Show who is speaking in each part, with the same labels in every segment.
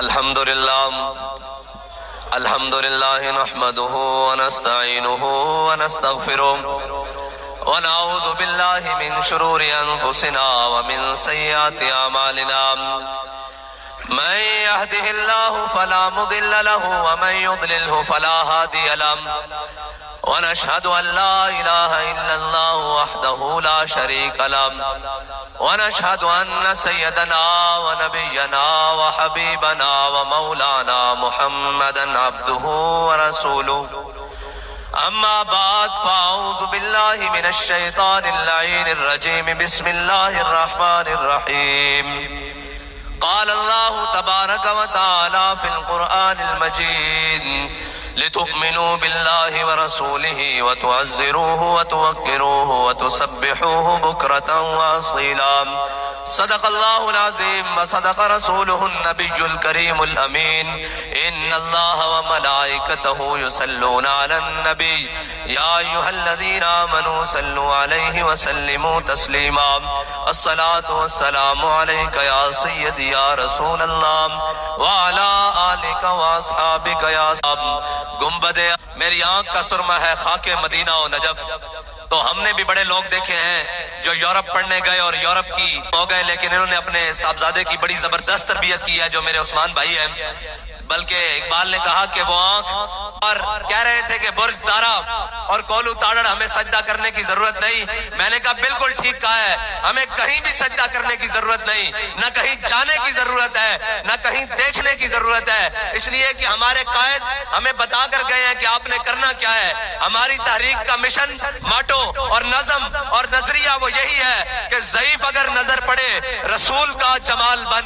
Speaker 1: الحمد لله نحمده ونستعينه ونستغفره ونعوذ بالله من شرور أنفسنا ومن سيئات أعمالنا من يهده الله فلا مضل له ومن يضلله فلا هادي له ونشهد أن لا إله إلا الله وحده لا شريك له ونشهد أن سيدنا ونبينا وحبيبنا ومولانا محمدا عبده ورسوله أما بعد فأعوذ بالله من الشيطان اللعين الرجيم بسم الله الرحمن الرحيم قال الله تبارك وتعالى في القرآن المجيد لتؤمنوا بالله ورسوله وتعزروه وتوقروه وتسبحوه بكرة وأصيلا صدق الله العظيم وصدق رسوله النبي الكريم الأمين إن الله وملائكته يصلون على النبي يا أيها الذين آمنوا صلوا عليه وسلموا تسليما الصلاة والسلام عليك يا سيدي يا رسول الله وعلى آلك وأصحابك يا صحاب گنبد میری آنکھ کا سرمہ ہے خاک مدینہ و نجف۔ تو ہم نے بھی بڑے لوگ دیکھے ہیں جو یورپ پڑھنے گئے اور یورپ کی ہو گئے، لیکن انہوں نے اپنے صاحبزادے کی بڑی زبردست تربیت کی ہے جو میرے عثمان بھائی ہیں۔ بلکہ اقبال نے کہا کہ وہ آنکھ اور کہہ رہے تھے کہ برج تارا اور کولو تاڑڑ ہمیں سجدہ کرنے کی ضرورت نہیں۔ میں نے کہا بالکل ٹھیک کہا ہے، ہمیں کہیں بھی سجدہ کرنے کی ضرورت نہیں، نہ کہیں جانے کی ضرورت ہے، نہ کہیں دیکھنے کی ضرورت ہے، اس لیے کہ ہمارے قائد ہمیں بتا کر گئے ہیں کہ آپ نے کرنا کیا ہے۔ ہماری تحریک کا مشن، ماٹو اور نظم اور نظریہ وہ یہی ہے کہ ضعیف اگر نظر پڑے رسول کا جمال بن۔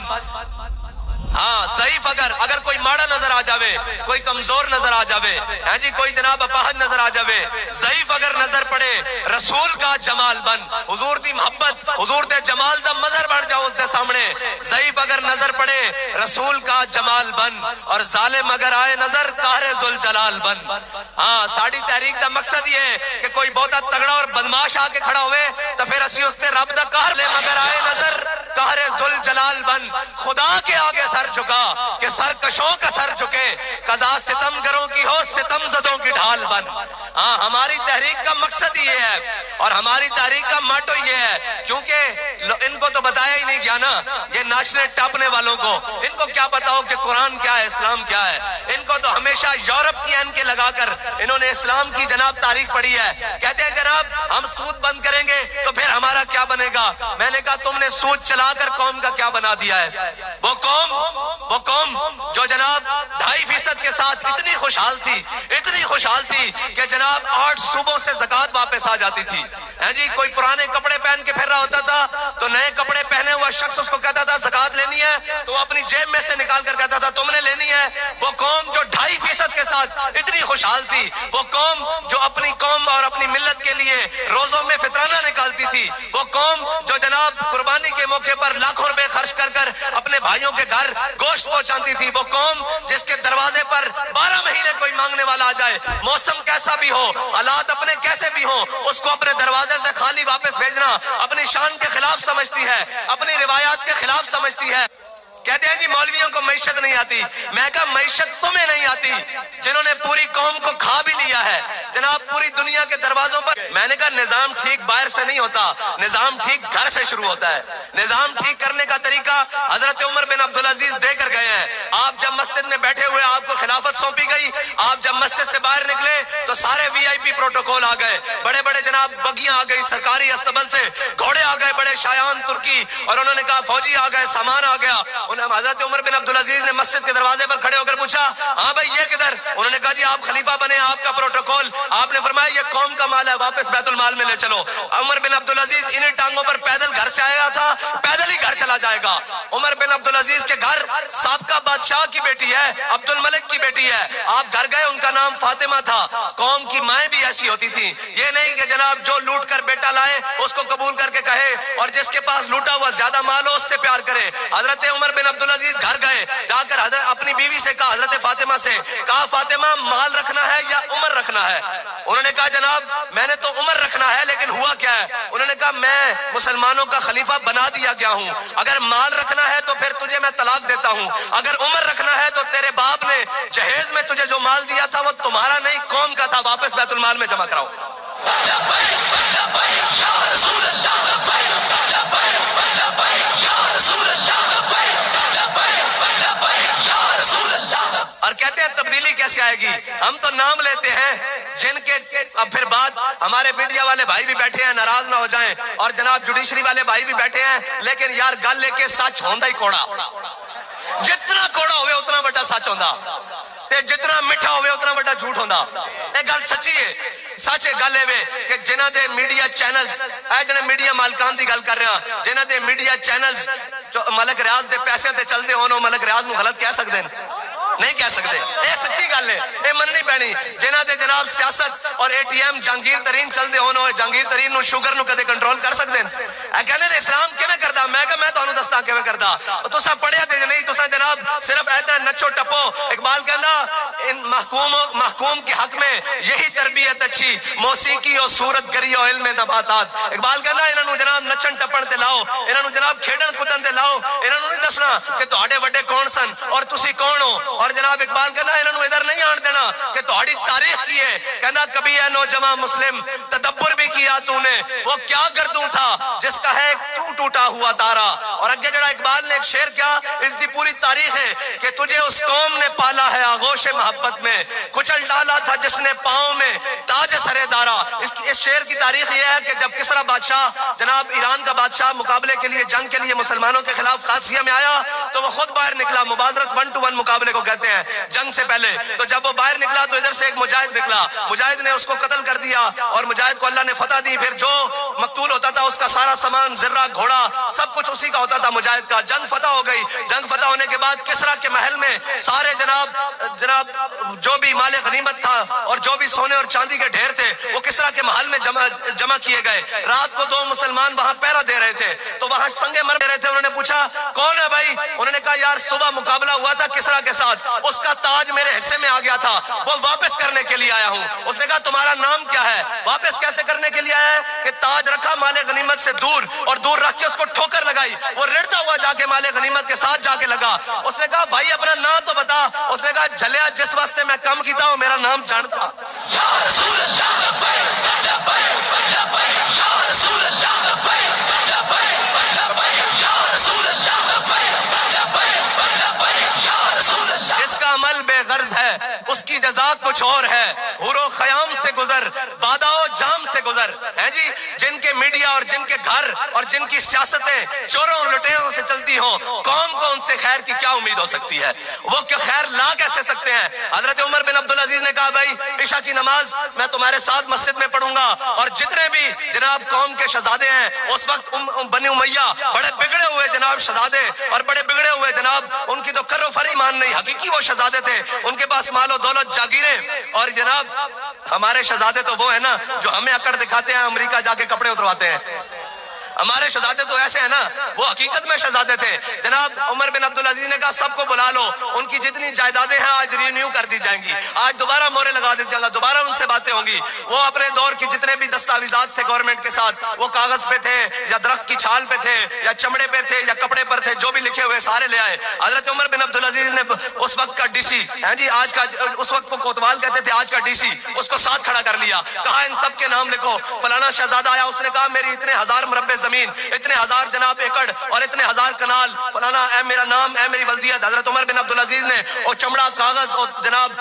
Speaker 1: ہاں ضعیف اگر کوئی ماڑا نظر آ جاوے، کوئی کمزور نظر آ جاوے، ہے جی کوئی جناب اپاہج نظر آ جاوے، ضعیف اگر نظر پڑے رسول کا جمال بن۔ حضور دی محبت، حضور دے جمال دا مظہر بن جاؤ اس دے سامنے۔ ضعیف اگر نظر پڑے رسول کا جمال بن، اور ظالم اگر آئے نظر قہر ذوالجلال بن۔ ہاں ساڑی تحریک دا مقصد یہ ہے کہ کوئی بہتا تگڑا اور بدماش آ کے کھڑا ہوئے تو پھر اسی اس تے رب دا قہر لے، مگر آئے نظر قہر ذوالجلال بن۔ خدا کے آگے سر جھکا کہ سرکشوں کا سر جھکے، قضا ستم گروں کی ہو ستم زدوں کی ڈھال بن۔ ہاں ہماری تحریک کا مقصد یہ ہے اور ہماری تحریک کا ماٹو یہ ہے، کیونکہ ان کو تو بتایا ہی نہیں گیا نا، یہ ناچنے ٹاپنے والوں کو ان کو کیا پتا ہو کہ قرآن کیا ہے، اسلام کیا ہے۔ ان کو تو ہمیشہ یورپ کی این کے لگا کر انہوں نے اسلام کی جناب تاریخ پڑھی ہے۔ کہتے ہیں جناب ہم سود بند کریں گے تو پھر ہمارا کیا بنے گا؟ میں نے کہا تم نے سود چلا کر قوم کا کیا بنا دیا ہے؟ وہ قوم جو جناب 2.5% کے ساتھ اتنی خوشحال تھی کہ جناب 8 صوبوں سے زکوٰۃ واپس آ جاتی تھی۔ جی کوئی پرانے کپڑے پہن کے پھر رہا ہوتا تھا تو نئے کپڑے پہنے ہوا شخص اس کو کہتا تھا زکوٰۃ لینی ہے تو وہ اپنی جیب میں سے نکال کر کہتا تھا تم نے لینی ہے۔ وہ قوم جو 2.5% کے ساتھ اتنی خوشحال تھی، وہ قوم جو اپنی قوم اور اپنی ملت کے لیے روزوں میں فطرانہ نکالتی تھی، وہ قوم جو جناب قربانی کے موقع پر لاکھوں روپے خرچ کر کر اپنے بھائیوں کے گھر گوشت پہنچاتی تھی، وہ قوم جس کے دروازے پر 12 مہینے کوئی مانگنے والا آ جائے، موسم کیسا بھی ہو، حالات اپنے کیسے بھی ہوں، اس کو اپنے دروازے سے خالی واپس بھیجنا اپنی شان کے خلاف سمجھتی ہے، اپنی روایات کے خلاف سمجھتی ہے۔ کہتے ہیں جی مولویوں کو معیشت نہیں آتی۔ میں کہا معیشت تمہیں نہیں آتی جنہوں نے پوری قوم کو کھا بھی لیا ہے جناب پوری دنیا کے دروازوں پر۔ میں نے کہا نظام ٹھیک باہر سے نہیں ہوتا، نظام ٹھیک گھر سے شروع ہوتا ہے۔ نظام ٹھیک کرنے کا طریقہ حضرت عمر بن عبدالعزیز دے کر گئے ہیں۔ آپ جب مسجد میں بیٹھے ہوئے آپ کو خلافت سونپی گئی، آپ جب مسجد سے باہر نکلے تو سارے VIP پروٹوکول آ گئے، بڑے بڑے جناب بگیاں آ گئی سرکاری استبل سے، گھوڑے آ گئے بڑے شایان ترکی، اور انہوں نے کہا فوجی آ گئے، سامان آ گیا۔ حضرت عمر بن عبدالعزیز نے مسجد کے دروازے پر کھڑے ہو کر پوچھا ہاں بھائی یہ کدھر؟ انہوں نے کہا جی آپ خلیفہ بنے، آپ کا پروٹوکول۔ آپ نے فرمایا یہ قوم کا مال ہے، واپس بیت المال میں لے چلو۔ عمر بن عبدالعزیز انہی ٹانگوں پر پیدل گھر سے آیا تھا، پیدل ہی گھر چلا جائے گا۔ عمر بن عبدالعزیز کے گھر سابقہ بادشاہ کی بیٹی ہے، عبد الملک کی بیٹی ہے۔ آپ گھر گئے، ان کا نام فاطمہ تھا۔ قوم کی مائیں بھی ایسی ہوتی تھی، یہ نہیں کہ جناب جو لوٹ کر بیٹا لائے اس کو قبول کر کے کہے، اور جس کے پاس لوٹا ہوا زیادہ مال ہو اس سے پیار کرے۔ حضرت عمر بن عبدالعزیز گھر گئے، جا کر حضرت اپنی اپنی بیوی سے کہا، حضرت فاطمہ سے کہا فاطمہ مال رکھنا ہے یا عمر رکھنا ہے؟ انہوں نے کہا جناب میں نے تو عمر رکھنا ہے، لیکن ہوا کیا ہے؟ انہوں نے کہا میں مسلمانوں کا خلیفہ بنا دیا گیا ہوں، اگر مال رکھنا ہے تو پھر تجھے میں طلاق دیتا ہوں، اگر عمر رکھنا ہے تو تیرے باپ نے جہیز میں تجھے جو مال دیا تھا وہ تمہارا نہیں قوم کا تھا، واپس بیت المال میں جمع کراؤ۔ اور کہتے ہیں تبدیلی کیسے آئے گی؟ ہم تو نام لیتے ہیں جن کے اب پھر بعد ہمارے میڈیا والے بھائی بھی بیٹھے ہیں، ناراض نہ ہو جائیں، اور جناب جوڈیشری والے بھائی بھی بیٹھے ہیں، لیکن یار گل لے کے سچ ہوندا ہی کوڑا، جتنا کوڑا ہوئے اتنا بڑا سچ ہوندا، تے جتنا میٹھا ہوئے اتنا بڑا جھوٹ ہوندا۔ یہ گل سچی ہے، سچ گل ہے کہ جنہ دے میڈیا چینلز اے جنہ میڈیا مالکان دی گل کر رہے ہیں، جنہ دے میڈیا چینلز جو ملک ریاض دے پیسے تے چل دے ہونو ملک ریاض نو غلط کہہ سکتے ہیں؟ نہیں کہہ سکتے، یہ سچی گل ہے، یہ مننی پینی۔ جنہ دے جناب سیاست اور اے ٹی ایم جہانگیر ترین چل دے ہونو، جہانگیر ترین نو شوگر نو کدے کنٹرول کر سکتے ہیں؟ اے کہنے نے اسلام کیویں کردا؟ میں کہ میں تانوں دستا کیویں کردا، تساں پڑھیا تے نہیں، تساں جناب صرف ایسا نچو ٹپو۔ اقبال کہندا ان محکوم کے حق میں یہی تربیت اچھی، موسیقی اور صورت گری اور علم نباتات۔ اقبال کہندا انہاں نو جناب نچن ٹپن تے لاؤ، انہاں نو جناب کھیڈن کودن تے لاؤ، انہاں نو نہیں دسنا کہ تہاڈے وڈے کون سن اور تسی کون ہو۔ اور جناب اقبال کہندا انہاں نو ادھر نہیں آن دینا کہ تہاڈی تاریخ کی ہے۔ کہندا کبھی اے نوجوان مسلم تدبر بھی کیا تو نے، وہ کیا گردوں تھا جس کا ہے ٹوٹا ہوا تارا۔ اور اگے جڑا اقبال نے ایک شعر کیا، اس دی پوری تاریخ ہے کہ تجھے اس قوم نے پالا ہے آغوش محبت میں، کچل ڈالا تھا جس نے پاؤں میں تاج سرے دارا۔ اس شعر کی تاریخ یہ ہے کہ جب کسرا بادشاہ جناب ایران کا بادشاہ مقابلے کے لیے جنگ کے لیے مسلمانوں کے خلاف قادسیہ میں آیا تو وہ خود باہر نکلا، مبازرت 1 to 1 مقابلے کو کہتے ہیں جنگ سے پہلے۔ تو جب وہ باہر نکلا تو ادھر سے ایک مجاہد نکلا، مجاہد نے اس کو قتل کر دیا اور مجاہد کو اللہ نے فتح دی۔ پھر جو مقتول ہوتا تھا اس کا سارا سامان، زرہ، گھوڑا، سب کچھ اسی کا ہوتا تھا مجاہد کا۔ جنگ فتح ہو گئی، جنگ فتح ہونے کے بعد کسرا کے محل میں سارے جناب جو بھی مال غنیمت تھا اور جو بھی سونے اور چاندی کے ڈھیر تھے وہ کسرا کے محل میں جمع کیے گئے۔ رات کو 2 مسلمان وہاں پہرا دے رہے تھے تو وہاں سنگے مر رہے تھے۔ انہوں نے پوچھا کون ہے بھائی؟ انہوں نے کہا یار صبح مقابلہ ہوا تھا کسرا کے ساتھ، اس کا تاج میرے حصے میں آ گیا تھا، وہ واپس کرنے کے لیے آیا ہوں۔ اس نے کہا تمہارا نام کیا ہے؟ واپس کیسے کرنے کے لیے آیا ہے کہ تاج رکھا مال غنیمت سے دور اور دور رکھ کے اس کو ٹھوکر لگائی، وہ رڑتا ہوا جا کے مال غنیمت کے ساتھ جا کے لگا۔ اس نے کہا بھائی اپنا نام تو بتا۔ اس نے کہا جھلیا جس واسطے میں کام کیتا ہوں میرا نام جانتا۔ یا رسول اللہ لبیک لبیک لبیک یا رسول اللہ لبیک لبیک لبیک یا رسول اللہ لبیک لبیک لبیک یا رسول اللہ۔ جس کا عمل بے غرض ہے اس کی جزا کچھ اور ہے، حور و خیام سے گزر بادہ و جام سے گزر ہے جی۔ جن کے میڈیا اور جن کے گھر اور جن کی سیاستیں چوروں اور لٹیروں سے چلتی ہوں، قوم کو ان سے خیر کی کیا امید ہو سکتی ہے؟ وہ کیا خیر لا کیسے سکتے ہیں؟ حضرت عمر بن عبدالعزیز نے کہا بھائی عشاء کی نماز میں تمہارے ساتھ مسجد میں پڑھوں گا، اور جتنے بھی جناب قوم کے شہزادے ہیں اس وقت بنی امیہ بڑے بگڑے ہوئے جناب شہزادے اور بڑے بگڑے ہوئے جناب، ان کی تو کر و فر ایمان نہیں، حقیقی وہ شہزادے تھے، ان کے پاس مال و دولت جاگیریں۔ اور جناب ہمارے شہزادے تو وہ ہیں نا جو ہمیں اکڑ دکھاتے ہیں، امریکہ جا کے کپڑے اترواتے ہیں۔ ہمارے شہزادے تو ایسے ہیں نا، وہ حقیقت میں شہزادے تھے۔ جناب عمر بن عبدالعزیز نے کہا سب کو بلا لو، ان کی جتنی جائیدادیں ہیں آج رینیو کر دی جائیں گی، آج دوبارہ مورے لگا دی جائیں گا، دوبارہ ان سے باتیں ہوں گی۔ وہ اپنے دور کی جتنے بھی دستاویزات تھے گورنمنٹ کے ساتھ، وہ کاغذ پہ تھے یا درخت کی چھال پہ تھے یا چمڑے پہ تھے یا کپڑے پر تھے، جو بھی لکھے ہوئے سارے لے آئے۔ حضرت عمر بن عبدالعزیز نے اس وقت کا ڈی سی جی، آج کا اس وقت کو کوتوال کہتے تھے، آج کا ڈی سی، اس کو ساتھ کھڑا کر لیا، کہا ان سب کے نام لکھو۔ فلانا شہزادہ آیا، اس نے کہا میری اتنے 1000 مربع زمین، اتنے 1000 جناب ایکڑ اور اتنے 1000 کنال، فلانا اے میرا نام، اے میری ولدیت۔ حضرت عمر بن عبدالعزیز نے وہ چمڑا، کاغذ اور جناب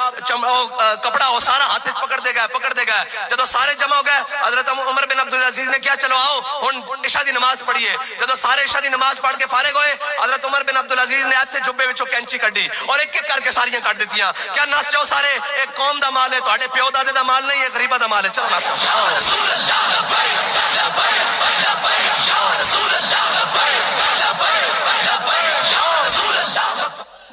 Speaker 1: کپڑا وہ سارا ہاتھ پکڑ دے گئے۔ جب سارے جمع ہو گئے حضرت عمر بن عبدالعزیز نے کیا چلو آؤ ہن عشاء دی نماز پڑھیے۔ جب سارے عشاء دی نماز پڑھ کے فارغ ہوئے حضرت عمر بن عبدالعزیز نے ہاتھ جبے وچوں کینچی کڈی اور ایک ایک کر کے ساریاں کٹ دتیاں۔ کیا نس جاؤ سارے، ایک قوم دا مال ہے، تہاڈے پیو دادے دا مال نہیں ہے، غریباں دا مال ہے، چلو نس جاؤ۔ یا رسول اللہ لبیک لبیک لبیک یا رسول اللہ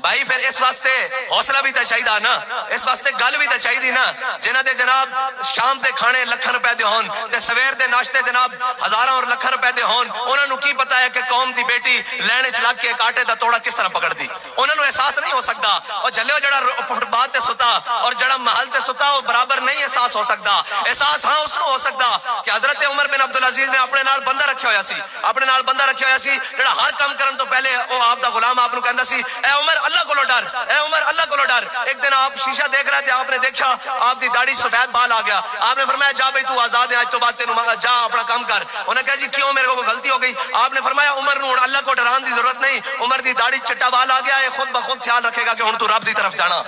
Speaker 1: بھائی۔ پھر اس واسطے حوصلہ بھی تو چاہیے نا، اس واسطے گل بھی تو چاہیے نا۔ جنہ دے جناب شام دے کھانے لکھاں روپے دے ہون تے سویر دے ناشتے جناب ہزاراں اور لکھاں روپے دے ہون، انہاں نو کی پتا ہے کہ قوم دی بیٹی لینے چ لگ کے ایک آٹے دا توڑا کس طرح پکڑ دی؟ انہاں نو احساس نہیں ہو سکتا اور جلے جڑا فٹ پاتھ تے ستا اور جڑا محل تے ستا وہ برابر نہیں احساس ہو سکتا احساس ہاں اس کو ہو سکتا کہ حضرت عمر بن عبدالعزیز نے اپنے نال بندہ رکھیا ہویا سی اپنے نال بندہ رکھیا ہویا سی جڑا ہر کام کرن تو پہلے وہ آپ دا غلام آپ نو کہندا سی اے عمر اللہ کو ڈر اے عمر اللہ کو ڈر ایک دن آپ شیشہ دیکھ رہے تھے آپ نے دیکھا آپ دی داڑھی سفید بال آ گیا آپ نے فرمایا جا بھائی تو آزاد ہے آج تو بعد تینوں جا اپنا کام کر انہوں نے کہا جی کیوں میرے کو کوئی غلطی ہو گئی آپ نے فرمایا عمر نو اللہ کو ڈران دی ضرورت نہیں عمر دی داڑھی چٹا بال آ گیا ہے خود بخود خیال رکھے گا کہ ہن تو رب دی طرف جانا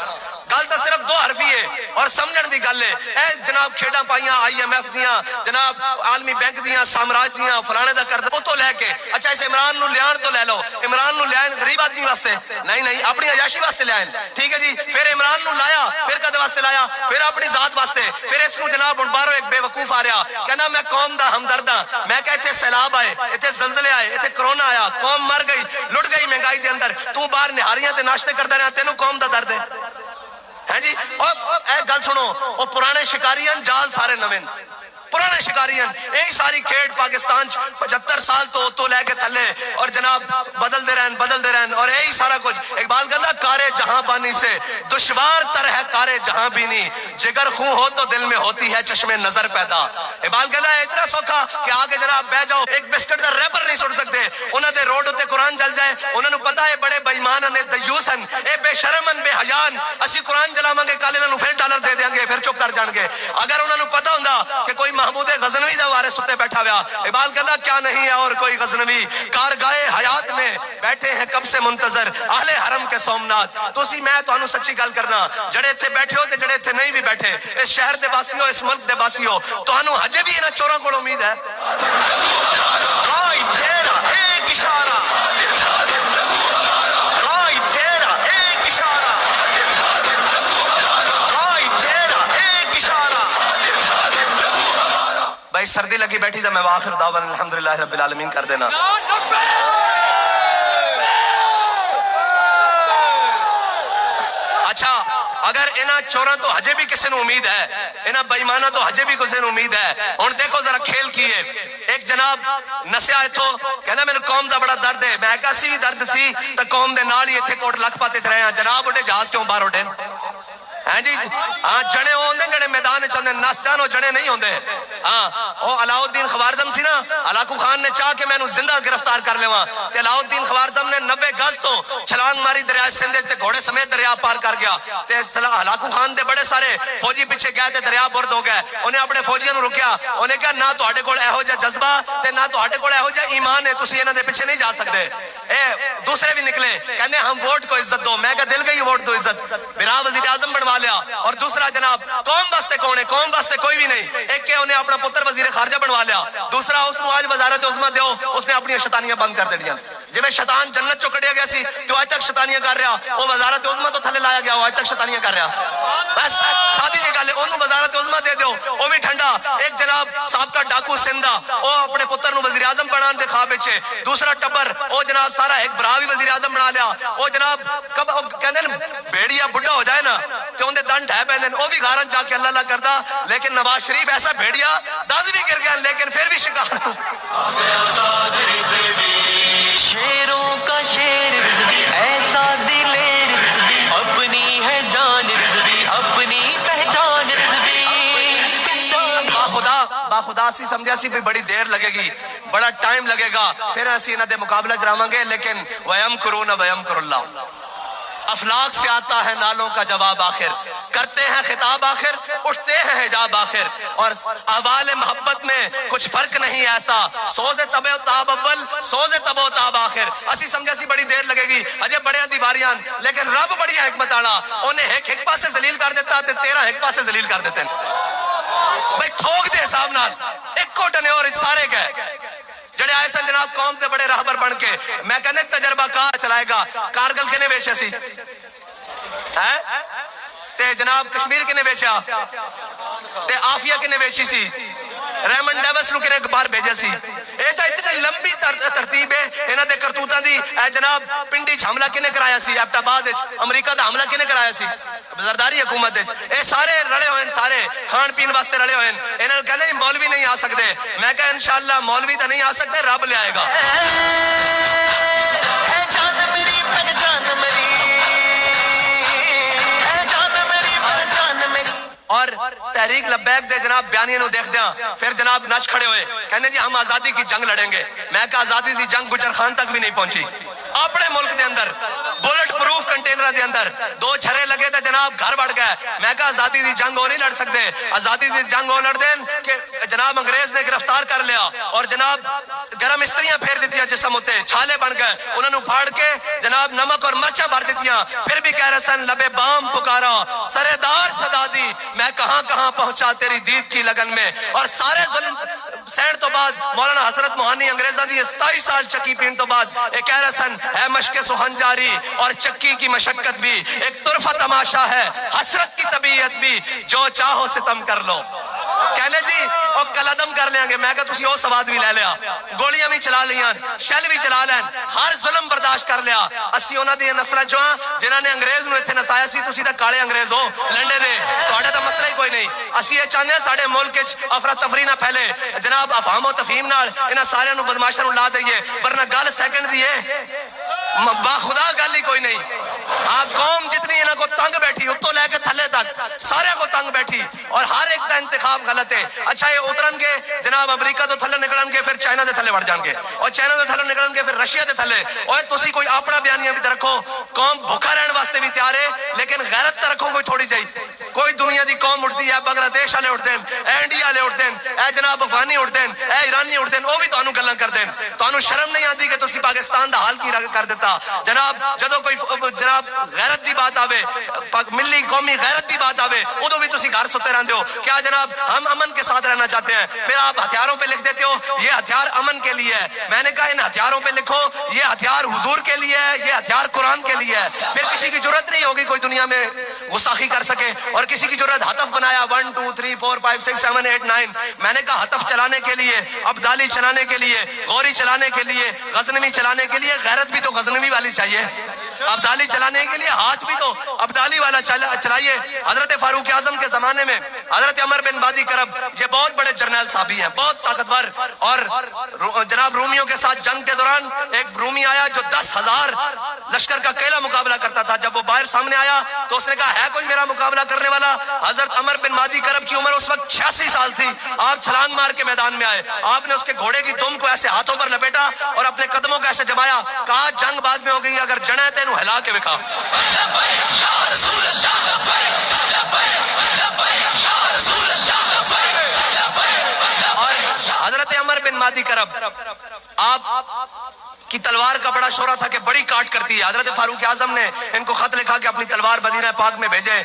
Speaker 1: گل تو صرف دو حرفی ہے اور سمجھن دی گل ہے اے جناب کھیڈاں پائیاں IMF دیاں جناب عالمی بینک دیاں سامراج دیاں فلانے دا قرض تو لے کے اچھا اس عمران نو لیان تو لے لو عمران نو لائن غریب آدمی واسطے نہیں اپنی عیاشی واسطے لائن ٹھیک ہے جی پھر عمران نو لایا پھر کدے واسطے لایا پھر اپنی ذات واسطے پھر اس نو جناب ہن باہروں ایک بے وقوف آ رہا کہنا میں قوم دا ہمدرد ہاں میں کہ ایتھے سیلاب آئے ایتھے زلزلے آئے ایتھے کرونا آیا قوم مر گئی لٹ گئی مہنگائی دے اندر تو باہر نہاریاں تے ناشتے کردا رہیا تینوں قوم دا درد ہے جی اے گل سنو وہ پرانے شکاریاں جال سارے نویں پرانے شکاریاں ایک ساری کھیڑ پاکستان 75 سال تو لے کے تھلے اور جناب بدل دے رہن اور یہی سارا کچھ اقبال کہتا کارے جہاں بانی سے دشوار تر ہے کارے جہاں بینی جگر خون ہو تو دل میں ہوتی ہے چشم نظر پیدا اقبال کہتا ہے اتنا سوکھا کہ آگے جناب بہ جاؤ ایک بسکٹ دا ریپر نہیں سن سکتے انہوں نے روڈ ہوتے قرآن جل جائے انہوں نے پتا ہے بڑے بےمان نے دیوس ہیں اے بے شرمن بے حیان اسی قرآن جلاواں گے کل انہوں پھر ڈالر دے دیاں گے پھر چپ کر جان گے اگر انہوں نے پتا ہوندا کہ کوئی محمود غزنوی دا وارث ستے بیٹھا ہوا اقبال کہتا کیا نہیں ہے اور کوئی غزنوی کارگاہ حیات میں بیٹھے ہیں کب سے منتظر اہل حرم کے سومنات تو اسی میں تانوں سچی گل کرنا جڑے تھے بیٹھے ہو تے جڑے تھے نہیں بھی بیٹھے اس شہر دے باسی ہو اس ملک دے باسی ہو تانوں ہجے بھی انہاں چوراں کول امید ہے تیرا ایک اشارہ بھائی سردی لگی بیٹھی تھا میں آخر دعوانا الحمدللہ رب العالمین کر دینا اچھا اگر انہاں چوراں تو ہجے بھی کسی نے امید ہے انہاں بےمانہ تو ہجے بھی کسی نے امید ہے ہن دیکھو ذرا کھیل کیے ایک جناب نسیا اتھو کہنا میرے قوم دا بڑا درد ہے میں کہا سی بھی درد سی تو قوم دے نال ہی اتھے کوٹ لکھ پاتے رہے ہیں جناب اٹھے جہاز کیوں باہر اٹھے ہاں جی ہاں جڑے ہوندے جڑے میدان وچ ہوندے نس جانو جڑے نہیں ہوندے ہاں او علاؤالدین خوارزم سی نا ہلاکو خان نے چاہ کے مینوں زندہ گرفتار کر لیواں تے علاؤالدین خوارزم نے 90 گز تو چھلانگ ماری دریائے سندھ تے گھوڑے سمیت دریا پار کر گیا تے ہلاکو خان دے بڑے سارے فوجی پیچھے گئے تے دریا برد ہو گئے انہیں اپنے فوجیاں نوں روکیا انہیں کہا نہ تہاڈے کول ایہو جہا جذبہ تے نہ تہاڈے کول ایہو جہا ایمان ہے تسی انہاں دے پیچھے نہیں جا سکدے دوسرے بھی نکلے کہنے ہم ووٹ کو عزت دو میں کہا دل گئی ووٹ دو عزت میرا وزیر اعظم بنوا لیا اور دوسرا جناب قوم واسطے کون ہے قوم واسطے کوئی بھی نہیں ایک کہ انہیں اپنا پتر وزیر خارجہ بنوا لیا دوسرا اس کو آج وزارت عظمیٰ دیو اس نے اپنی شیطانیاں بند کر دیا جی میں شیطان جنت چو کٹیا گیا سی جو آج تک شیطانیاں کر رہا وہ وزارت عظمیٰ تو تھلے لایا گیا وہ آج تک شیطانیاں کر رہا بس سادی جی گل ہے انہوں وزارت عظمیٰ دے دیو وہ بھی ٹھنڈا ایک جناب صاحب کا ڈاکو سندہ وہ اپنے پتر نو وزیر اعظم بنان دے خواب وچ دوسرا ٹبر وہ جناب سارا ایک برا بھی وزیر اعظم بنا لیا وہ جناب کب کہندے بھیڑیا بڈھا ہو جائے نا تے اون دے دن ڈھے پیندے وہ بھی غارن جا کے اللہ اللہ کردا لیکن نواز شریف ایسا بھیڑیا دند بھی گر گیا لیکن پھر بھی شکار
Speaker 2: شیروں کا شیر ایسا دلیر اپنی ہے جان اپنی پہچان
Speaker 1: باخدا سی سمجھا سی بھی بڑی دیر لگے گی بڑا ٹائم لگے گا پھر اسی انہاں دے مقابلہ چلاواں گے لیکن وَيَمْكُرُونَ وَيَمْكُرُ اللَّهُ افلاک سے آتا ہے نالوں کا جواب آخر کرتے ہیں خطاب آخر اٹھتے ہیں حجاب آخر اور احوال محبت میں کچھ فرق نہیں ایسا سوز تب و تاب اول سوز تب و تاب آخر اسی سمجھا سی بڑی دیر لگے گی اجے بڑے دیواریاں لیکن رب بڑی حکمت آنا انہیں ایک پاسے ذلیل کر دیتا تے تیرا ایک پاسے ذلیل کر دیتے بھئی تھوک دے حساب نال ایک کو ٹنے اور سارے گئے جڑے آئے سن جناب قوم تے بڑے راہبر بن کے میں کہنے تجربہ کار چلائے گا کارگل کنے بیچے سی تے جناب کشمیر کنے بیچا تے آفیہ کنے بیچی سی ریمن ڈیوس نو کنے بار بھیجا سی اے تا اتنی لمبی ترتیب ہے انہاں دے کرتوتاں دی اے جناب پنڈی چ حملہ کنے کرایا سی ایبٹ آباد وچ امریکہ دا حملہ کنے کرایا سی زرداری حکومت وچ اے سارے رلے ہوئے سارے کھان پین واسطے رلے ہوئے انہاں کہنے مولوی نہیں آ سکدے میں کہا انشاءاللہ مولوی تے نہیں آ سکدے رب لے آئے گا
Speaker 2: اے جان میری پہچان میری
Speaker 1: تحریک لبیک دے جناب بیانیے نو دیکھ دیاں پھر جناب نچ کھڑے ہوئے کہنے جی ہم آزادی کی جنگ لڑیں گے. میں کہا آزادی دی جنگ گجر خان تک بھی نہیں پہنچی. اپنے ملک دے اندر بولٹ پروف کنٹینر دے اندر 2 چھرے لگے تھے جناب گھر بڑھ گئے. میں کہا آزادی دی جنگ وہ نہیں لڑ سکتے. آزادی دی جنگ وہ لڑ دیں کہ جناب انگریز نے گرفتار کر لیا اور جناب گرم استریاں پھیر دیتیاں جسم ہوتے چھالے بن گئے انہوں نے پھاڑ کے جناب نمک اور مرچہ بھر دیتیاں پھر بھی کہہ رہے سن لبے بام پکارا سرے دار صدا دی میں کہاں کہاں پہنچا تیری دید کی لگن میں. اور سارے ظلم سین تو بعد مولانا حضرت موہانی انگریزہ دی 27 سال چکی پین تو بعد ایک کہہ رہے سن ہے مشق سخن جاری اور چکی کی مشقت بھی ایک طرفہ تماشا ہے حسرت کی طبیعت بھی جو چاہو ستم کر لو. کہنے جی اور قلعدم کر لیں گے. میں کہا تسی او سواد بھی لے لیا گولیاں بھی چلا لیاں شل بھی چلا لین ہر ظلم برداشت کر لیا. اسی انہاں دی نسل چوں جنہاں نے انگریز نو ایتھے نسایا سی تسی تے کالے انگریز ہو لنڈے دے تہاڈا تے مسئلہ ہی کوئی نہیں. اسی یہ چاہندے ہیں ساڈے ملک وچ افراتفری نہ پھیلے جناب افہام و تفہیم نال انہاں سارے نو بدماشاں نو لا دئیے ورنہ گل سیکنڈ دی ہے با خدا گل ہی کوئی نہیں. قوم جتنی انہاں کو تنگ بیٹھی اتوں لے کے تھلے تک سارے کو تنگ بیٹھی اور ہر ایک کا انتخاب غلط ہے. اچھا یہ اترن کے جناب امریکہ تو تھلے نکلن کے پھر چائنا دے تھلے بڑھ جان گے اور چائنا دے تھلے نکلن کے پھر رشیا دے تھلے. اور تسی کوئی اپنا بیانیہ بھی رکھو قوم بھوکا رہن واسطے بھی تیار ہے لیکن غیرت تے رکھو کوئی تھوڑی جائی. کوئی دنیا دی قوم اٹھتی ہے بنگلہ دیش والے اٹھتے ہیں اے انڈیا والے اٹھتے ہیں اے جناب افغانی اٹھتے ہیں اے ایرانی اٹھتے ہیں وہ بھی تانوں گلاں کردے ہیں. تانوں شرم نہیں آتی کہ تسی پاکستان دا حال کی کر دیتا جناب جدو کوئی جناب غیرت دی بات آوے ملی قومی غیرت دی بات آوے ادو بھی تسی گھر سوتے رہندے ہو. کیا جناب ہم امن کے ساتھ رہنا چاہتے ہیں پھر آپ ہتھیاروں پہ لکھ دیتے ہو یہ ہتھیار امن کے لیے ہے. میں نے کہا ان ہتھیاروں پہ لکھو یہ ہتھیار حضور کے لیے ہے یہ ہتھیار قرآن کے لیے ہے. پھر کسی کی جرت نہیں ہوگی کوئی دنیا میں گستاخی کر سکے اور کسی کی جرت ہتف بنایا 1 2 3 4 5 6 7 8 9. میں نے کہا ہتف چلانے کے لیے ابدالی چلانے کے لیے غوری چلانے کے لیے غزنوی چلانے کے لیے غیرت بھی تو غزنوی والی چاہیے. ابدالی چلانے کے لیے ہاتھ بھی تو ابدالی والا چلائیے. حضرت فاروق اعظم کے زمانے میں حضرت عمر بن بادی کرب یہ بہت بڑے جرنیل صحابی ہیں بہت طاقتور اور جناب رومیوں کے ساتھ جنگ کے دوران ایک رومی آیا جو 10,000 لشکر کا اکیلا مقابلہ کرتا تھا. جب وہ باہر سامنے آیا تو اس نے کہا ہے کوئی میرا مقابلہ کرنے والا. حضرت عمر بن بادی کرب کی عمر اس وقت 86 سال تھی. آپ چھلانگ مار کے میدان میں آئے آپ نے اس کے گھوڑے کی دم کو ایسے ہاتھوں پر لپیٹا اور اپنے قدموں کو ایسے جمایا کہا جنگ بعد میں ہو گئی اگر جڑیں تینوں ہلا کے بکھا. اور حضرت عمر بن مادی کرب آپ کی تلوار کا بڑا شورا تھا کہ بڑی کاٹ کرتی ہے. حضرت فاروق اعظم نے ان کو خط لکھا کہ اپنی تلوار مدینہ پاک میں بھیجے.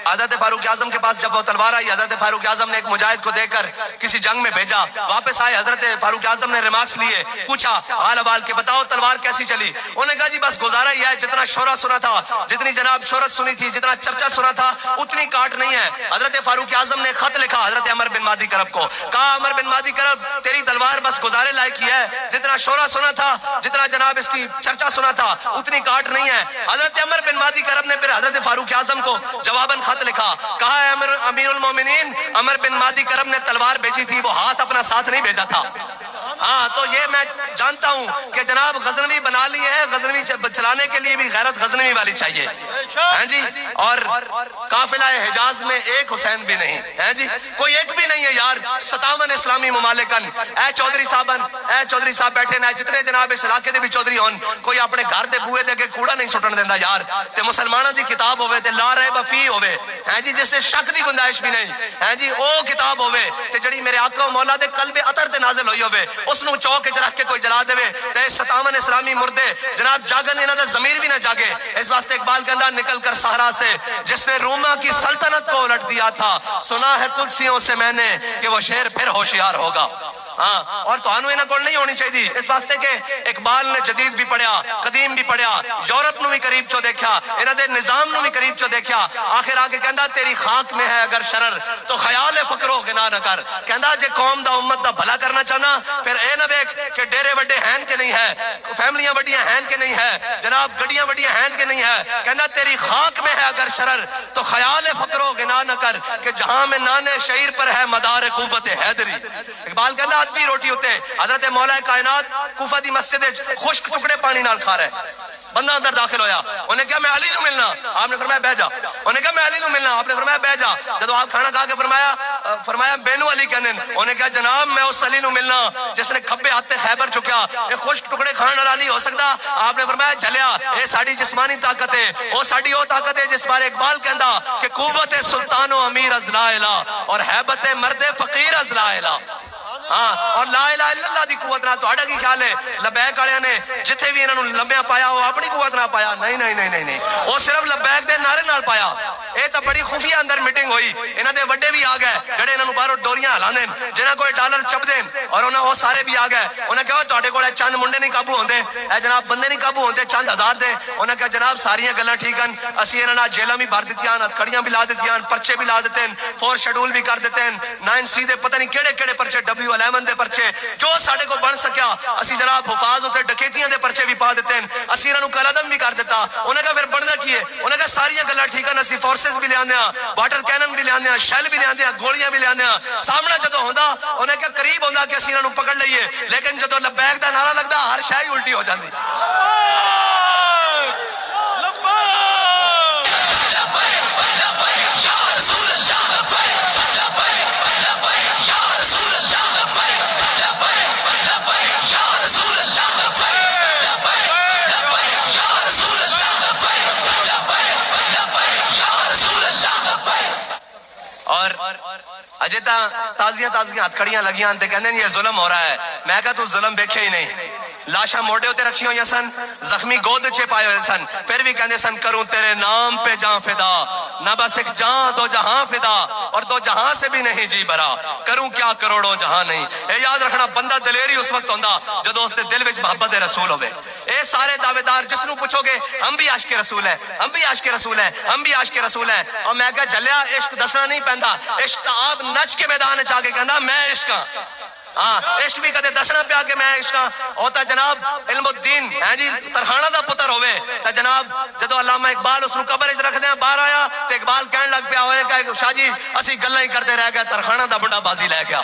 Speaker 1: حضرت فاروق اعظم کے پاس جب وہ تلوار آئی حضرت فاروق اعظم نے ایک مجاہد کو دے کر کسی جنگ میں بھیجا. واپس آئے حضرت فاروق اعظم نے ریمارکس لیے پوچھا حال حوال کہ بتاؤ تلوار کیسی چلی. انہوں نے کہا جی بس گزارا ہی ہے جتنا شورا سنا تھا جتنی جناب شہرت سنی تھی جتنا چرچا سنا تھا اتنی کاٹ نہیں ہے. حضرت فاروق اعظم نے خط لکھا حضرت عمر بن مادی کرب کو کہا عمر بن مادی کرب تیری تلوار بس گزارے لائق ہی ہے جتنا شورا سنا تھا جتنا جناب اس کی چرچا سنا تھا اتنی کاٹ نہیں ہے. حضرت عمر بن مادی کرب نے پھر حضرت فاروق اعظم کو جواباً خط لکھا کہا ہے امیر المومنین عمر بن مادی کرب نے تلوار بھیجی تھی وہ ہاتھ اپنا ساتھ نہیں بھیجا تھا. ہاں تو یہ میں جانتا ہوں کہ جناب غزنوی بنا لی ہے غزنوی چلانے کے لیے بھی غیرت غزنوی والی چاہیے ہیں جی. اور قافلہ حجاز میں ایک حسین بھی نہیں ہے جی کوئی ایک بھی نہیں ہے یار. 57 اسلامی ممالکن اے چودھری صاحب بیٹھے نا جتنے جناب اس علاقے دے بھی چودھری ہون کوئی اپنے گھر دے بوئے دے کے کوڑا نہیں سٹن دیندا یار. تے مسلمانوں دی کتاب ہوے تے لا ریب فی ہوے ہیں جی جس سے شک دی گنجائش بھی نہیں ہیں جی او کتاب ہوے تے جڑی میرے آقا و مولا دے قلب اطہر تے نازل ہوئی ہوے اس نو چوک وچ رکھ کے کوئی جلا دے تے 57 اسلامی مردے جناب جاگن انہاں دا ضمیر بھی نہ جاگے. اس واسطے اقبال کہندا نکل کر صحرا سے جس نے روما کی سلطنت کو الٹ دیا تھا سنا ہے قدسیوں سے میں نے کہ وہ شیر پھر ہوشیار ہوگا. ہاں اور تو انہوں انہاں کول نہیں ہونی چاہیے اس واسطے کہ اقبال نے جدید بھی پڑھیا قدیم بھی پڑھیا یورپ نو بھی قریب چو دیکھا انہاں دے نظام نو بھی قریب چو دیکھا. آخر آ کے کہندا تیری خاک میں ہے اگر شرر تو خیال فکر و غنا نہ کر. کہندا جے قوم دا امت دا بھلا کرنا چاہنا پھر اے نہ دیکھ کہ ڈیرے وڈے ہیں کہ نہیں ہے فیملیاں وڈیاں ہیں کہ نہیں ہے جناب گڈیاں وڈیاں ہیں کہ نہیں ہے. کہندا تیری خاک میں ہے اگر شرر تو خیال فکر و غنا نہ کر کہ جہاں میں نانے شعیر پر ہے مدار قوت حیدری. اقبال کہندا آدھی روٹی ہوتے حضرت مولا کائنات کوفہ دی مسجد خشک ٹکڑے پانی نال کھا رہے بندہ اندر داخل ہویا, انہیں کہا میں علی نو ملنا, آپ نے فرمایا بہ جا. انہیں کہا میں علی نو ملنا, آپ نے فرمایا بہ جا. جب آپ کھانا کھا کے فرمایا مینو علی کہندے, انہیں کہا جناب میں اس علی نو ملنا جس نے کھبے ہاتھ تے خیبر چکیا, یہ خشک ٹکڑے کھان والا نہیں ہو سکتا. آپ نے فرمایا جھلیا, اے ساڈی جسمانی طاقت ہے, او ساڈی او طاقت ہے جس بارے اقبال کہندا کہ قوت سلطان و امیر از لا الہ اور ہیبت مرد فقیر از لا الہ. ہاں, اور لا الہ الا اللہ دی قوت نہ تہاڈا کی خیال ہے لبیک والے نے جتھے بھی انہاں نوں لمبیا پایا وہ اپنی قوت نہ پایا؟ نہیں نہیں نہیں نہیں نہیں, وہ صرف لبیک دے نعرے نال پایا. اے تا بڑی خفیہ اندر میٹنگ ہوئی, انہاں دے وڈے بھی آ گئے جڑے انہاں نوں باہروں ڈوریاں ہلاندے جنہاں کوئی ڈالر چپدے, اور انہاں وہ سارے بھی آ گئے. انہاں کہا تہاڈے کول چند منڈے نہیں قابو ہوندے, اے جناب بندے نہیں قابو ہوندے چند ہزار دے. انہاں کہا جناب ساریاں گلاں ٹھیک ہن, اسی انہاں نال جیلاں بھی بھر دتیاں, ہتھکڑیاں بھی لا دتیاں, پرچے بھی لا دتے, 4 شیڈول بھی کر دتے, 9C دے پتہ نہیں کیڑے کیڑے پرچے, W11 دے پرچے, جو ساڈے کو بن سکیا اسی جناب حفاظ ہوتے ڈکیتیاں دے پرچے بھی پا دیتے ہیں, اسی انہاں نوں قلعدم بھی کر دیتا. انہاں کہا پھر بننا کی ہے؟ انہاں کہا ساریاں گلاں ٹھیک ہیں, اسی فورسز بھی لیاندے ہاں, واٹر کینن بھی لیاندے ہاں, شیل بھی لیاندے ہاں, گولیاں بھی لیاندے ہاں. سامنا جدوں ہوندا انہاں کہا قریب ہوندا کہ اسی انہاں نوں پکڑ لئیے, لیکن جدوں لبیک دا نعرہ لگدا ہر شے ہی الٹی ہو جاندی. اور اجے تازیاں ہتھکڑیاں لگیاں تے کہندے یہ ظلم ہو رہا ہے. میں کہا تو ظلم دیکھے ہی نہیں. لاشاں موڑے ہوتے رکھی ہوئی سن, زخمی گود چے پائے ہوئے سن, پھر بھی کہندے سن کروں تیرے نام پہ جان فدا, نہ بس ایک جان دو جہاں فدا, اور دو جہاں سے بھی نہیں جی برا, کروں کیا کروڑوں جہاں نہیں. اے یاد رکھنا بندہ دلیری اس وقت ہوندا جدوں اس دے دل وچ محبت رسول ہوے. اے سارے دعوے دار جس نوں پوچھو گے ہم بھی عاشق رسول ہیں, ہم بھی عاشق رسول ہیں, ہم بھی عاشق رسول ہیں. اور میں کہا جلیا عشق دسنا نہیں پیندا, عشق آپ نچ کے میدان چ آ کے کہندا میں عشق ہاں. ہاں عشق بھی کدے دسنا پیا کہ میں عشق ہاں. ہوتا جناب علم الدین ہے جی ترخانہ دا پتر ہوئے تا جناب جدو علامہ اقبال اس نو قبر وچ رکھ دیا باہر آیا تے اقبال کہن لگ پیا ہوئے کہ شاہ جی اسی گلاں ہی کرتے رہ گئے, ترخانہ دا بڑا بازی لے گیا.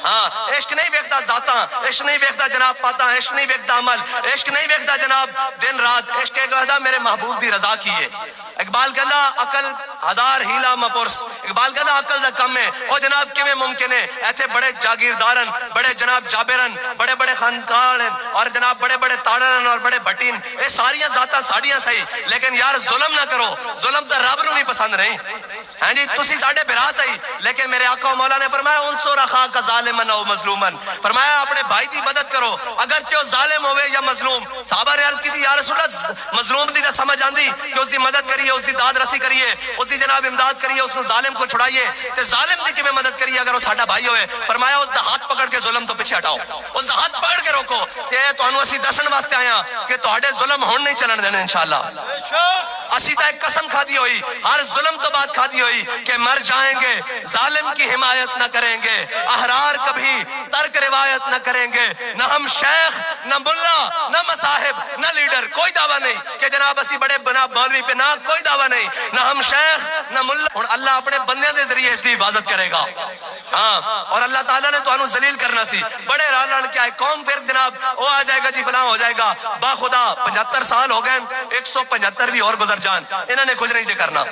Speaker 1: ہاں عشق نہیں ویکھدا ذاتاں, عشق نہیں ویکھدا جناب پاتاں, عشق نہیں ویکھدا عمل, عشق نہیں ویکھدا جناب دن رات, عشق کہدا میرے محبوب دی رضا کی ہے. اقبال کہندا عقل ہزار ہیلا مپرس, اقبال کہندا عقل دا کم ہے. او جناب کیویں ممکن ہے ایتھے بڑے جاگیردارن, بڑے جناب جابرن, بڑے بڑے خانقاہ اور جناب بڑے بڑے تاڑن اور بڑے بھٹین, اے ساریاں ذاتاں ساڈیاں صحیح, لیکن یار ظلم نہ کرو, ظلم تے رب نو بھی پسند نہیں. ہاں جی تسی ساڈے بھرا صحیح, لیکن میرے آقا و مولا نے فرمایا انصر اخاک ظالمن او مظلومن, فرمایا اپنے بھائی دی مدد کرو اگرچہ وہ ظالم ہوئے یا مظلوم. صحابہ نے عرض کی تھی یا رسول اللہ مظلوم دی تے سمجھ آندی کہ اس دی مدد کریے, اس دی داد رسی کریے, اس دی جناب امداد کریے, اس ظالم کو چھڑائیے. تے ظالم دی کیویں مدد کریے اگر وہ ساڈا بھائی ہوئے؟ فرمایا اس دا ہاتھ پکڑ کے ظلم تو پیچھے ہٹاؤ, اس دا ہاتھ پکڑ کے روکو. تے تانوں اسی دسن واسطے آیا کہ تہاڈے ظلم ہون نہیں چلن دینے انشاءاللہ. اسی تا ایک قسم کھادی ہوئی ہر ظلم تو بات کھادی ہوئی کہ مر جائیں گے ظالم کی حمایت نہ کریں گے, احرار کبھی ترک روایت نہ کریں گے, نہ ہم شیخ نہ ملا نہ مصاحب نہ لیڈر, کوئی دعویٰ نہیں کہ جناب اسی بڑے بنا مولوی پہ, نہ کوئی دعویٰ نہیں, نہ ہم شیخ نہ ملا. اور اللہ اپنے بندے دے ذریعے اس کی حفاظت کرے گا. ہاں اور اللہ تعالیٰ نے تو انہوں ذلیل کرنا سی, بڑے رال لڑ کے آئے قوم, پھر جناب وہ آ جائے گا جی فلاں ہو جائے گا. با خدا 75 سال ہو گئے, 175 بھی اور گزر جان, انہوں نے کچھ نہیں جے کرنا.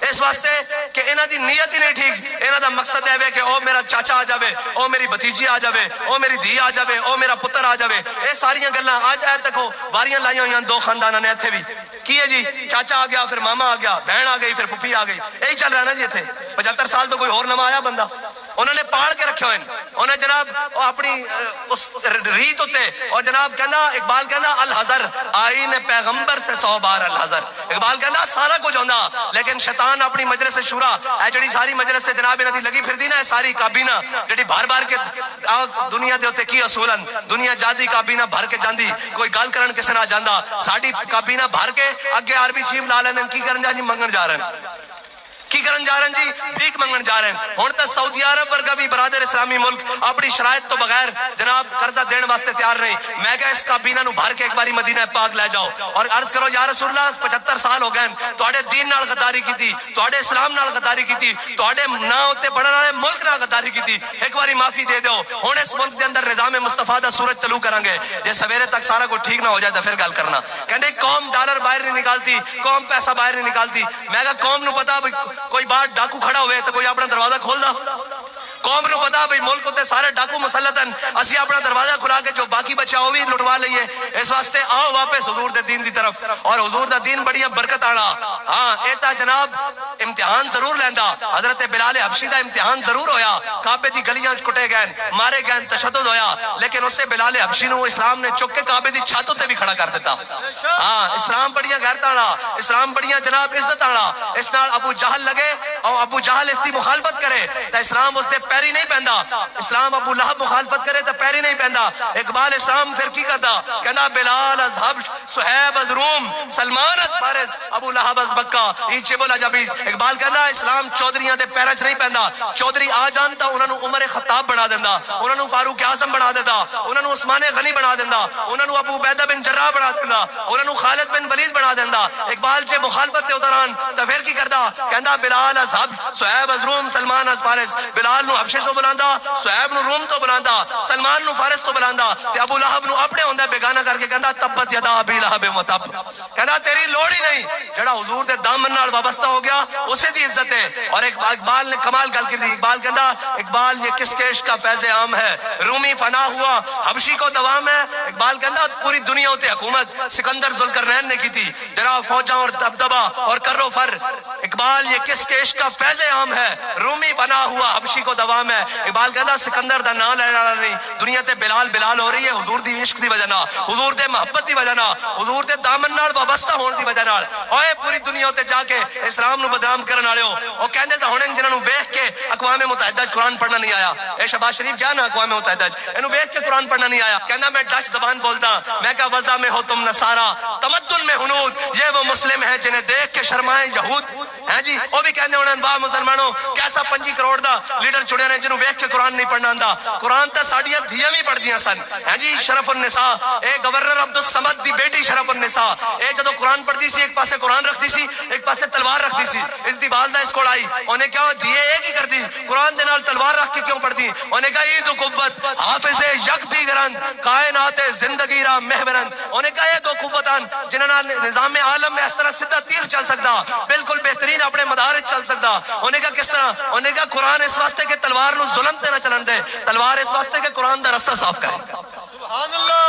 Speaker 1: اس واسطے کہ انہاں دی نیت ہی نہیں ٹھیک, انہاں دا مقصد ہے کہ او میرا چاچا آ جاوے, او میری بھتیجی آ جاوے, او میری دھی آ جاوے, او میرا پتر آ جاوے. اے ساریاں گلاں آج اے تکو واریاں لائیاں ہوئیاں دو خانداناں نے ایتھے بھی کی ہے جی, چاچا آ گیا پھر ماما آ گیا, بہن آ گئی پھر پھپھی آ گئی, یہی چل رہا ہے نا جی ایتھے. 75 سال تو کوئی اور نہ آیا بندہ, انہوں نے پاڑ کے رکھے ہوئے, انہیں جناب اپنی اس ریت ہوتے. اور جناب کہنا اقبال کہنا الحذر آئین پیغمبر سے 100 بار الحذر. اقبال کہنا سارا کچھ ہونا, لیکن شیطان اپنی مجلس شورا اے جڑی ساری مجلس سے جناب انہاں دی لگی پھر دی نا, ساری کابینہ جڑی بھر بھر کے دنیا دے ہوتے کی اصولن دنیا جادی کابینہ بھر کے جاندی, کوئی گل کرن کسے نہ جاندا. ساڈی کابینہ بھر کے اگے عربی چیف لا لیندے, کی کرن جا جی منگن جا رہے ہیں. کی کرن جا رہے ہیں جی؟ بھیک منگن جا رہے ہیں. ہن تک سعودی عرب ورگا بھی برادر اسلامی ملک اپنی شرائط تو بغیر جناب قرضہ دین واسطے تیار نہیں. میں کہا اس کابینہ نو بھر کے ایک باری مدینہ پاک لے جاؤ اور عرض کرو یا رسول اللہ 75 سال ہو گئے تواڈے دین نال غداری کیتی, تواڈے اسلام نال غداری کیتی, تواڈے نا اتے بڑھن والے ملک نال غداری کیتی, ایک باری معافی دے دیو. ہن اس ملک دے اندر نظام مصطفیٰ دا سورج طلوع کریں گے, جے سویرے تک سارا کوئی ٹھیک نہ ہو جائے تو پھر گل کرنا. کہندے قوم ڈالر باہر نہیں نکالتی, قوم پیسہ باہر نہیں نکالتی. میں کہا قوم نو پتا کوئی باہر ڈاکو کھڑا ہوئے تو کوئی اپنا دروازہ کھول دا. قوم نو پتا بھئی ملک ہوتے سارے ڈاکو مسلطن, اسی اپنا دروازہ کھلا کے جو باقی بچہ وہ بھی لٹوا لئیے. اس واسطے آؤ واپس حضور دے دین دی طرف. اور حضور دا دین بڑی برکت آنا. ہاں ایتا جناب امتحان ضرور لیندا. حضرت بلال حبشی دا امتحان ضرور ہویا, کعبے دی گلیاں کٹے گئے, مارے گئے, تشدد ہویا, لیکن اس سے بلال حبشی نو اسلام نے چک کے کعبے دی چھاتوں تے بھی کھڑا کر دیتا. ہاں اسلام بڑیاں غیرت آنا, اسلام بڑیاں جناب عزت آنا. اس نال ابو جہل لگے اور ابو جہل اس دی مخالفت کرے تو اسلام اس دے پیری نہیں پہندا. اسلام ابو لہب مخالفت کرے تو پیری نہیں پہندا. اقبال اسلام پھر کی کردا, کہنا بلال از حبش, صہیب از روم, سلمان از فارس, ابو لہب از مکہ, ایچے بولا جبیز. اقبال کہنا اسلام چودھریاں دے پیرا چ نہیں پہندا. چودھری آ جانتا انہاں نو عمر خطاب بنا دیندا, انہاں نو فاروق اعظم بنا دیندا, انہاں نو عثمان غنی بنا دیندا, انہاں نو ابو عبیدہ بن جراح بنا دیندا, انہاں نو خالد بن ولید بنا دیندا. اقبال جے مخالفت دے اتران تو پھر کی کردا, کہندا بلال از حبش, صہیب از روم, سلمان از فارس. بلال نو حبشے تو بلاندا, صہیب نو روم تو بلاندا, سلمان نو فارس تو بلاندا, تے ابو لہب نو اپنے ہوندا بیگانہ کر کے کہندا تبت یدا ابی لہب و تب. کہندا تیری لوڑ ہی نہیں, جڑا حضور دے دامن نال وابستہ ہو گیا اسے دی عزت ہے. اور ایک اقبال نے کمال گل کی دی. اقبال کہندا اقبال یہ کس کیش کا فیض عام ہے, رومی فنا ہوا حبشی کو دوام ہے. اقبال کہندا پوری دنیا ہوتے حکومت سکندر ذوالقرنین نے کی تھی, درا فوجاں اور دبدبا اور کرو فر. اقبال یہ کس کیش کا فیض عام ہے, رومی فنا ہوا حبشی کو دوام ہے. اقبال کہندا سکندر دا نام لینے والا نہیں, دنیا تے بلال بلال ہو رہی ہے حضور دی عشق دی وجہ نال, حضور دے محبت دی وجہ نال, حضور دے دامن نال وابستہ ہون دی وجہ نال. اوئے پوری دنیا تے جا کے اسلام نو بدنام کرن والےو, او کہندے تے ہن جنہاں نو ویکھ کے اقوام متحدہ وچ قرآن پڑھنا نہیں آیا. اے شہباز شریف گیا نا اقوام متحدہ وچ, اینو ویکھ کے قرآن پڑھنا نہیں آیا. کہندا میں ڈچ زبان بولدا. میں کہا وضع میں ہو تم نصارا, تمدن میں ہنود, یہ وہ مسلم ہیں جنہیں دیکھ کے شرمائیں یہود ہیں جی. وہ بھی کہندے ہن واہ مسلمانوں کیسا 5 کروڑ دا لیڈر چڑے نے جنوں ویکھ کے قرآن نہیں پڑھنا آندا. قرآن تے ساڈیاں دھیاں بھی پڑھدیاں سن ہیں جی. شرف النساء, اے گورنر عبدالصمد دی بیٹی شرف النساء, اے جدوں قرآن پڑھدی سی ایک پاسے قرآن رکھدی سی ایک پاسے تلوار رکھدی سی. اس دی والدہ اس کول آئی, انہیں کہا دیے ایک ہی کردی, قرآن دے نال تلوار رکھ کے کیوں پڑھدی؟ انہیں کہا یہ دو قوت حافظ یک دیگرند, کائنات زندگی را محورند. انہیں کہا یہ دو قوتان جنہاں نال نظام عالم میں اس طرح سیدھا تیر چل سکدا, بالکل بہترین اپنے مدار چل سکدا. انہیں کہا کس طرح؟ انہیں کہا قرآن اس واسطے کہ تلوار نو ظلم تے نہ چلن دے, تلوار اس واسطے کہ قرآن دا رستہ صاف کرے. سبحان اللہ.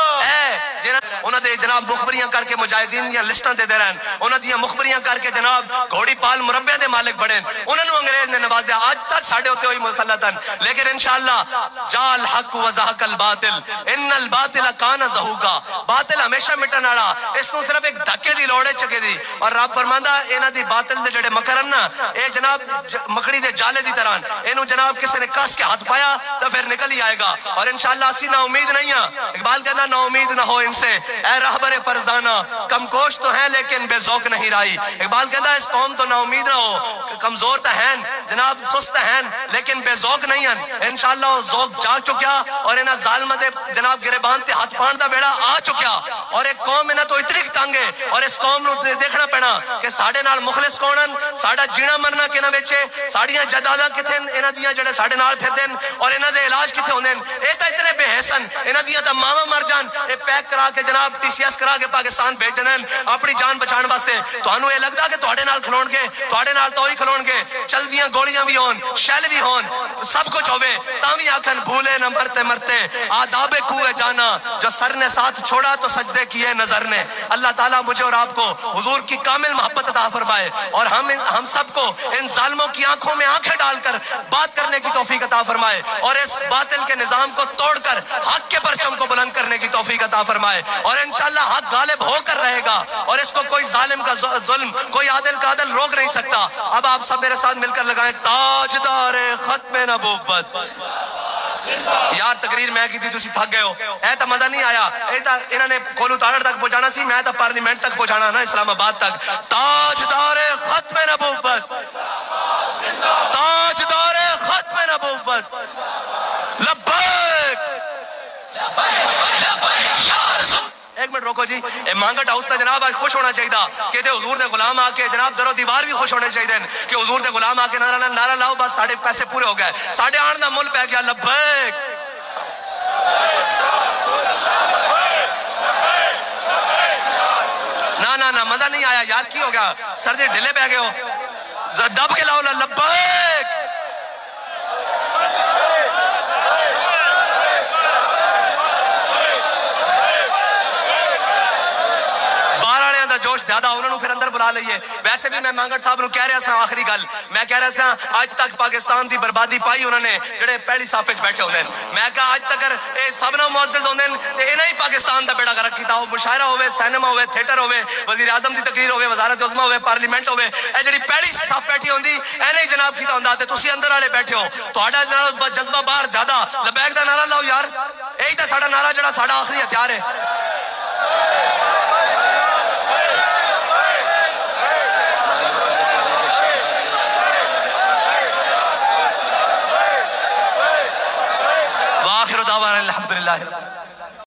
Speaker 1: انہاں دے جناب مخبریاں کر کے مجاہدین دیاں لسٹاں دے رہن, انہاں دیاں مخبریاں کر کے جناب گھوڑی پال مربع دے مالک بڑے, انہاں نو انگریز نے نوازیا. آج تک ساڈے ہوتے ہوئی مسلطن, لیکن انشاءاللہ جا الحق وزہق الباطل ان الباطل کان زہوقا. باطل ہمیشہ مٹن والا, اس نو صرف ایک دھکے دی لوڑ ہے چکے دی. اور رب فرماندا انہاں دی باطل دے جڑے مکرن نا, اے جناب مکڑی دے جالے دی طرح, اینو جناب کسی نے کس کے ہاتھ پایا تو پھر نکل ہی آئے گا. اور انشاءاللہ اسی نا امید نہیں ہیں. اقبال کہنا نا امید نہ ہو ان سے, اے رہبر فرزانہ, کم کوش تو ہیں لیکن بے ذوق نہیں رائی. اقبال کہتا ہے اس قوم تو نا امید نہ ہو, کمزور تو ہیں جناب, سست ہیں لیکن بے ذوق نہیں ہیں. انشاءاللہ وہ ذوق جاگ چکیا اور انہاں ظالمہ دے جناب گریبان تے ہاتھ پان دا بیڑا آ چکیا. اور ایک قوم انہاں تو اتنی تنگ ہے, اور اس قوم نو دیکھنا پینا کہ ساڈے نال مخلص کون ہیں, ساڈا جینا مرنا کنا وچ ہے, ساڈیاں جائیداداں کتھے انہاں دیاں جڑے ساڈے نال پھردے ہیں, اور انہاں دے علاج کتھے ہوندے ہیں. اے تے اتنے بے حسن, انہاں دیاں تے ماواں مر جان, اے پیک کرا کے جناب TCS کرا کے پاکستان بھیج دینا اپنی جان بچان واسطے. تانوں اے لگدا کہ تواڈے نال کھلون گے, تواڈے نال تو ہی کھلون گے, چلدیاں گولیاں بھی ہون, شیل بھی ہون, سب کچھ ہوے, تاں وی آکھن بھولے نہ مرتے مرتے آداب کوئے جانا, جو سر نے ساتھ چھوڑا تو سجدے کیے نظر نے. اللہ تعالیٰ مجھے اور آپ کو حضور کی کامل محبت عطا فرمائے, اور ہم سب کو ان ظالموں کی آنکھوں میں آنکھیں ڈال کر بات کرنے کی توفیق عطا فرمائے, اور اس باطل کے نظام کو توڑ کر حق کے پرچم کو بلند کرنے کی توفیق عطا فرمائے. اور انشاءاللہ حق غالب ہو کر رہے گا, اور اس کو کوئی ظالم کا ظلم, کوئی عادل کا عدل روک نہیں سکتا. اب آپ سب میرے ساتھ مل کر لگائیں تاجدار ختم نبوت. یار تقریر میں کی تھی, تسی تھک گئے ہو, اے تا مزہ نہیں آیا. اے تا انہوں نے کولو تاڑر تک پہنچانا سی, میں تا پارلیمنٹ تک پہنچانا نا, اسلام آباد تک. تاجدار ختم نبوت منٹ روکو جی. اے مانگٹ ہاؤس تے جناب آج خوش ہونا چاہیے کہ تے حضور دے غلام آ کے جناب درو دیوار بھی خوش ہونے چاہیے کہ حضور دے غلام آ کے نعرہ لاؤ بس ساڑھے پیسے پورے ہو گئے, ساڑھے آن دا مل پہ گیا. لبیک نہ مزہ نہیں آیا یار, کی ہو گیا سر دے ڈھلے پہ گئے ہو, دب کے لاؤ لبیک. جوش زیادہ انہوں نے پھر اندر بلا لئیے. ویسے بھی میں مانگٹ صاحب نے کہہ رہا سا آخری گل, میں کہہ رہا سا آج تک پاکستان دی بربادی پائی انہوں نے جڑے پہلی صافے بیٹھے ہونے. میں کہا آج تک اے سبنا معزز ہونے انہیں ہی پاکستان دا بیڑا غرق کیتا ہو. مشاعرہ ہوئے, سینما ہوئے, تھیٹر ہوئے, وزیر اعظم دی تقریر ہوئے, وزارت عظمہ ہوئے, پارلیمنٹ ہوئے, اے جڑی پہلی صاف بیٹھی ہوندی انہیں جناب کیتا ہوندا تے تسی اندر والے بیٹھے ہو. تہاڈا جناب جذبہ باہر زیادہ. لبیک دا نعرہ لاؤ یار, یہی تے ساڈا نعرہ جڑا ساڈا آخری ہتھیار ہے. وآخر دعوانا الحمدللہ.